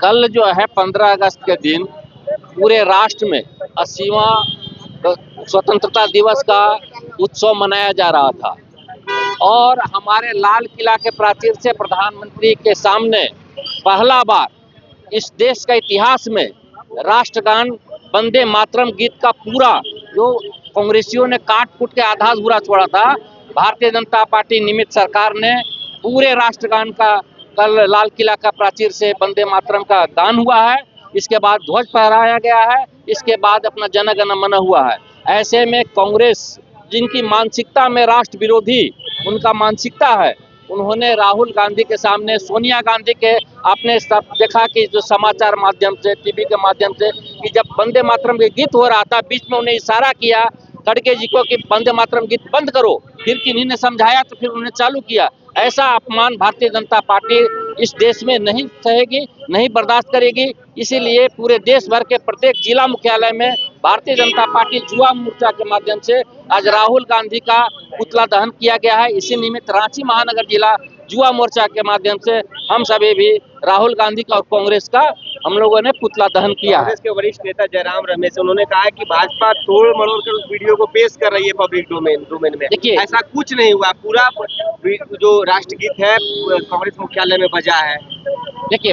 कल जो है 15 अगस्त के दिन पूरे राष्ट्र में 80वां स्वतंत्रता दिवस का उत्सव मनाया जा रहा था और हमारे लाल किला के प्राचीर से प्रधानमंत्री के सामने पहला बार इस देश के इतिहास में राष्ट्रगान वंदे मातरम गीत का पूरा जो कांग्रेसियों ने काट कूट के आधा अधूरा छोड़ा था, भारतीय जनता पार्टी निमित्त सरकार ने पूरे राष्ट्रगान का कल लाल किला का प्राचीर से वंदे मातरम का गान हुआ है। इसके बाद ध्वज फहराया गया है, इसके बाद अपना जन गण मन हुआ है। ऐसे में कांग्रेस जिनकी मानसिकता में राष्ट्र विरोधी उनका मानसिकता है, उन्होंने राहुल गांधी के सामने सोनिया गांधी के आपने सब देखा कि जो समाचार माध्यम से टीवी के माध्यम से कि जब वंदे मातरम के गीत हो रहा था बीच में उन्हें इशारा किया खड़गे जी को कि वंदे मातरम गीत बंद करो, फिर किन्हीं ने समझाया तो फिर उन्होंने चालू किया। ऐसा अपमान भारतीय जनता पार्टी इस देश में नहीं सहेगी, नहीं बर्दाश्त करेगी। इसीलिए पूरे देश भर के प्रत्येक जिला मुख्यालय में भारतीय जनता पार्टी युवा मोर्चा के माध्यम से आज राहुल गांधी का पुतला दहन किया गया है। इसी निमित्त रांची महानगर जिला युवा मोर्चा के माध्यम से हम सभी भी राहुल गांधी का और कांग्रेस का हम लोगों ने पुतला दहन किया है। कांग्रेस के वरिष्ठ नेता जयराम रमेश उन्होंने कहा है कि भाजपा तोड़ मरोड़ कर उस वीडियो को पेश कर रही है पब्लिक डोमेन में। देखिए, ऐसा कुछ नहीं हुआ, पूरा जो राष्ट्रगीत है कांग्रेस मुख्यालय में बजा है। देखिए,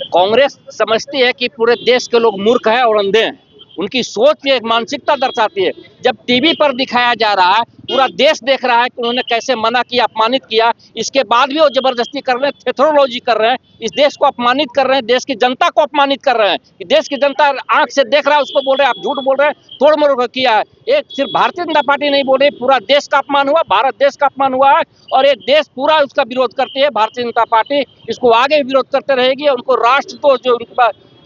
कांग्रेस समझती है कि पूरे देश के लोग मूर्ख हैं और अंधे हैं, उनकी सोच की एक मानसिकता दर्शाती है। जब टीवी पर दिखाया जा रहा है, पूरा देश देख रहा है कि उन्होंने कैसे मना किया, अपमानित किया, इसके बाद भी वो जबरदस्ती कर रहे हैं, थेथरोलॉजी कर रहे हैं, इस देश को अपमानित कर रहे हैं, देश की जनता को अपमानित कर रहे हैं कि देश की जनता आंख से देख रहा है, उसको बोल रहे हैं आप झूठ बोल रहे हैं, तोड़ मरोड़ किया है। एक सिर्फ भारतीय जनता पार्टी नहीं बोल रही, पूरा देश का अपमान हुआ, भारत देश का अपमान हुआ है और ये देश पूरा उसका विरोध करती है। भारतीय जनता पार्टी इसको आगे विरोध करते रहेगी। उनको राष्ट्र तो जो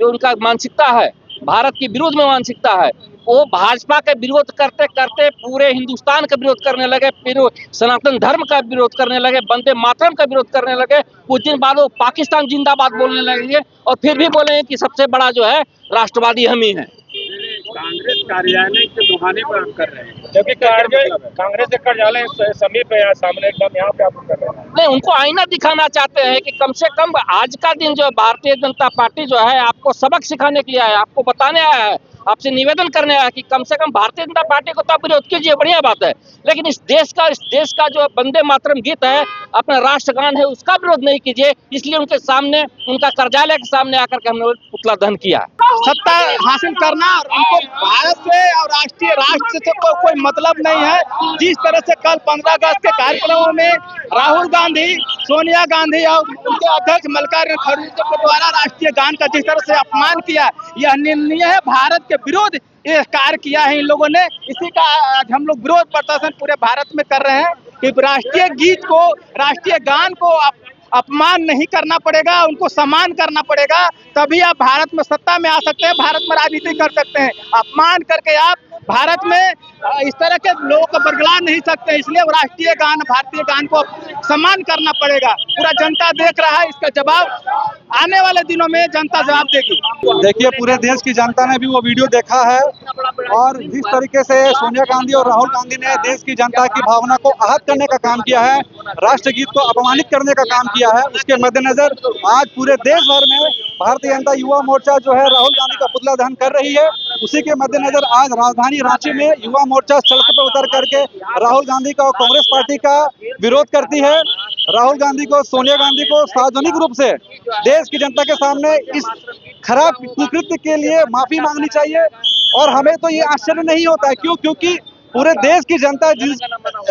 उनका मानसिकता है, भारत की विरोध में मानसिकता है, वो भाजपा के विरोध करते करते पूरे हिंदुस्तान का विरोध करने लगे, फिर सनातन धर्म का विरोध करने लगे, वंदे मातरम का विरोध करने लगे। कुछ दिन बाद वो पाकिस्तान जिंदाबाद बोलने लगेंगे और फिर भी बोलेंगे कि सबसे बड़ा जो है राष्ट्रवादी हम ही है। कांग्रेस कार्यालय के मुहाने पर आप कर रहे हैं, क्योंकि कांग्रेस के कार्यालय समीप है, सामने एकदम यहाँ पे आप कर रहे हैं। नहीं, उनको आईना दिखाना चाहते हैं कि कम से कम आज का दिन जो भारतीय जनता पार्टी जो है आपको सबक सिखाने के लिए आया है, आपको बताने आया है, आपसे निवेदन करने आया कि कम से कम भारतीय जनता पार्टी को तो आप विरोध कीजिए, बढ़िया बात है, लेकिन इस देश का जो वंदे मातरम गीत है, अपना राष्ट्रगान है, उसका विरोध नहीं कीजिए। इसलिए उनके सामने, उनका कार्यालय के सामने आकर के हमने पुतला दहन किया। सत्ता हासिल करना और उनको भारत से और राष्ट्र से कोई मतलब नहीं है। जिस तरह से कल 15 अगस्त के कार्यक्रमों में राहुल गांधी, सोनिया गांधी और उनके अध्यक्ष मल्लिकार्जुन खड़गे के द्वारा राष्ट्रीय गान का जिस तरह से अपमान किया, यह निंदनीय है। भारत के विरोध ये कार्य किया है इन लोगों ने। इसी का आज हम लोग विरोध प्रदर्शन पूरे भारत में कर रहे हैं कि राष्ट्रीय गीत को, राष्ट्रीय गान को अपमान नहीं करना पड़ेगा, उनको सम्मान करना पड़ेगा, तभी आप भारत में सत्ता में आ सकते हैं, भारत में राजनीति कर सकते हैं। अपमान करके आप भारत में इस तरह के लोगों को बरगला नहीं सकते। इसलिए राष्ट्रीय गान, भारतीय गान को सम्मान करना पड़ेगा। पूरा जनता देख रहा है, इसका जवाब आने वाले दिनों में जनता जवाब देगी। देखिए, पूरे देश की जनता ने भी वो वीडियो देखा है और जिस तरीके से सोनिया गांधी और राहुल गांधी ने देश की जनता की भावना को आहत करने का काम किया है, राष्ट्रगीत को अपमानित करने का काम किया है, उसके मद्देनजर आज पूरे देश भर में भारतीय जनता युवा मोर्चा जो है राहुल गांधी का पुतला दहन कर रही है। उसी के मद्देनजर आज राजधानी रांची में युवा मोर्चा सड़क पर उतर करके राहुल गांधी का और कांग्रेस पार्टी का विरोध करती है। राहुल गांधी को, सोनिया गांधी को सार्वजनिक रूप से देश की जनता के सामने इस खराब कुकृत्य के लिए माफी मांगनी चाहिए। और हमें तो ये आश्चर्य नहीं होता है, क्योंकि पूरे देश की जनता जिस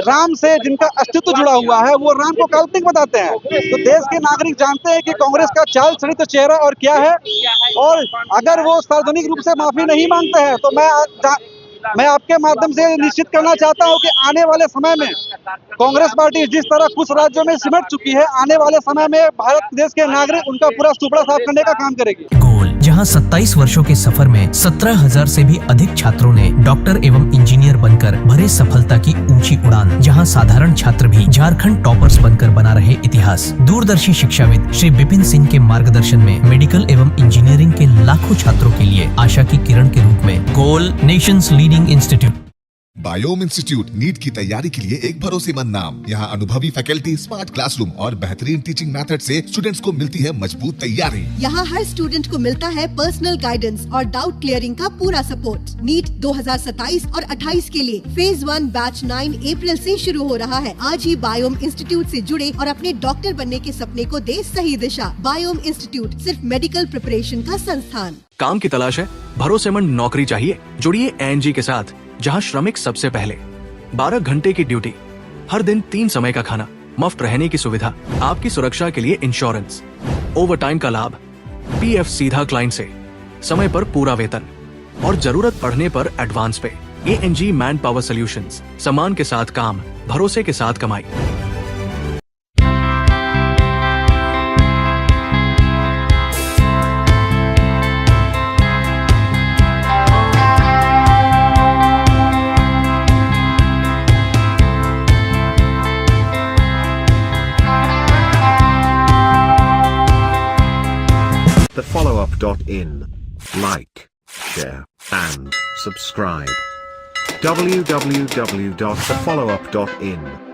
राम से जिनका अस्तित्व जुड़ा हुआ है, वो राम को काल्पनिक बताते हैं। तो देश के नागरिक जानते हैं कि कांग्रेस का चाल चरित्र चेहरा और क्या है, और अगर वो सार्वजनिक रूप से माफी नहीं मांगते हैं तो मैं आपके माध्यम से निश्चित करना चाहता हूं कि आने वाले समय में कांग्रेस पार्टी जिस तरह कुछ राज्यों में सिमट चुकी है, आने वाले समय में भारत देश के नागरिक उनका पूरा सुपड़ा साफ करने का काम करेगी। गोल, जहां 27 वर्षों के सफर में 17,000 से भी अधिक छात्रों ने डॉक्टर एवं इंजीनियर बनकर भरे सफलता की ऊंची उड़ान, जहां साधारण छात्र भी झारखंड टॉपर्स बनकर बना रहे इतिहास। दूरदर्शी शिक्षाविद श्री विपिन सिंह के मार्गदर्शन में मेडिकल एवं इंजीनियरिंग के लाखों छात्रों के लिए आशा की किरण के रूप में goal nation's leading institute Biome institute NEET की तैयारी के लिए एक भरोसेमंद नाम। यहाँ अनुभवी फैकल्टी, स्मार्ट क्लासरूम और बेहतरीन टीचिंग मेथड से स्टूडेंट्स को मिलती है मजबूत तैयारी। यहाँ हर स्टूडेंट को मिलता है पर्सनल गाइडेंस और डाउट क्लियरिंग का पूरा सपोर्ट। नीट 2027 और 28 के लिए फेज 1 बैच 9 अप्रैल से शुरू हो रहा है। आज ही बायोम इंस्टीट्यूट से जुड़े और अपने डॉक्टर बनने के सपने को दे सही दिशा। बायोम इंस्टीट्यूट सिर्फ मेडिकल प्रिपरेशन का संस्थान। काम की तलाश है, भरोसेमंद नौकरी चाहिए? जुड़िए एनजी के साथ, जहां श्रमिक सबसे पहले। 12 घंटे की ड्यूटी, हर दिन 3 समय का खाना, मुफ्त रहने की सुविधा, आपकी सुरक्षा के लिए इंश्योरेंस, ओवर टाइम का लाभ, पीएफ सीधा क्लाइंट से, समय पर पूरा वेतन और जरूरत पड़ने पर एडवांस पे। एएनजी मैन पावर सॉल्यूशंस, सम्मान के साथ काम, भरोसे के साथ कमाई। thefollowup.in. Like, share, and subscribe. www.thefollowup.in